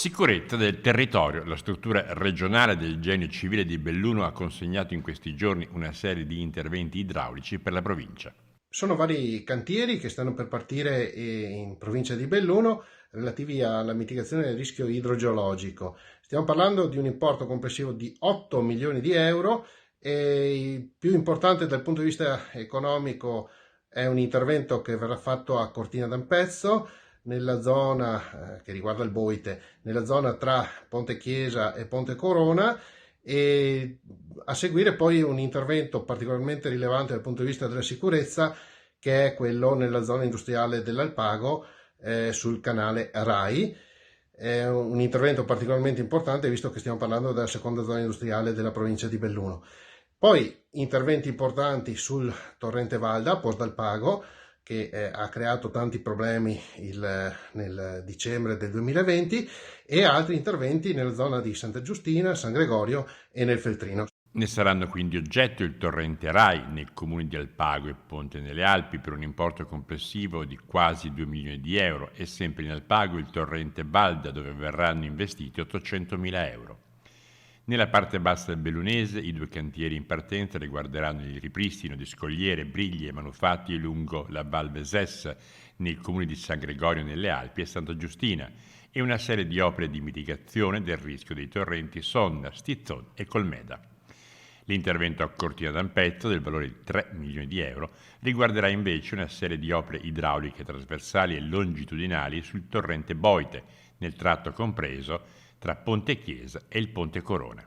Sicurezza del territorio. La struttura regionale del Genio Civile di Belluno ha consegnato in questi giorni una serie di interventi idraulici per la provincia. Sono vari cantieri che stanno per partire in provincia di Belluno relativi alla mitigazione del rischio idrogeologico. Stiamo parlando di un importo complessivo di 8 milioni di euro e il più importante dal punto di vista economico è un intervento che verrà fatto a Cortina d'Ampezzo, nella zona che riguarda il Boite, nella zona tra Ponte Chiesa e Ponte Corona, e a seguire poi un intervento particolarmente rilevante dal punto di vista della sicurezza, che è quello nella zona industriale dell'Alpago, sul canale Rai. È un intervento particolarmente importante visto che stiamo parlando della seconda zona industriale della provincia di Belluno. Poi interventi importanti sul torrente Valda, post dal Pago, che ha creato tanti problemi nel dicembre del 2020, e altri interventi nella zona di Santa Giustina, San Gregorio e nel Feltrino. Ne saranno quindi oggetto il torrente Rai nei comuni di Alpago e Ponte nelle Alpi per un importo complessivo di quasi 2 milioni di euro e sempre in Alpago il torrente Valda dove verranno investiti 800 mila euro. Nella parte bassa del Bellunese i due cantieri in partenza riguarderanno il ripristino di scogliere, briglie e manufatti lungo la Val Veses nei comuni di San Gregorio nelle Alpi e Santa Giustina e una serie di opere di mitigazione del rischio dei torrenti Sonna, Stizzon e Colmeda. L'intervento a Cortina d'Ampezzo, del valore di 3 milioni di euro, riguarderà invece una serie di opere idrauliche trasversali e longitudinali sul torrente Boite, nel tratto compreso tra Ponte Chiesa e il Ponte Corona.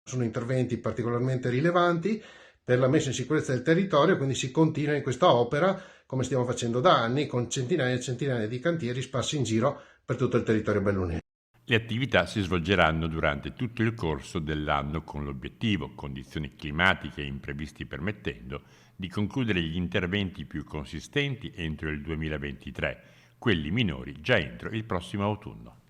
Sono interventi particolarmente rilevanti per la messa in sicurezza del territorio, quindi si continua in questa opera come stiamo facendo da anni, con centinaia e centinaia di cantieri sparsi in giro per tutto il territorio bellunese. Le attività si svolgeranno durante tutto il corso dell'anno con l'obiettivo, condizioni climatiche e imprevisti permettendo, di concludere gli interventi più consistenti entro il 2023, quelli minori già entro il prossimo autunno.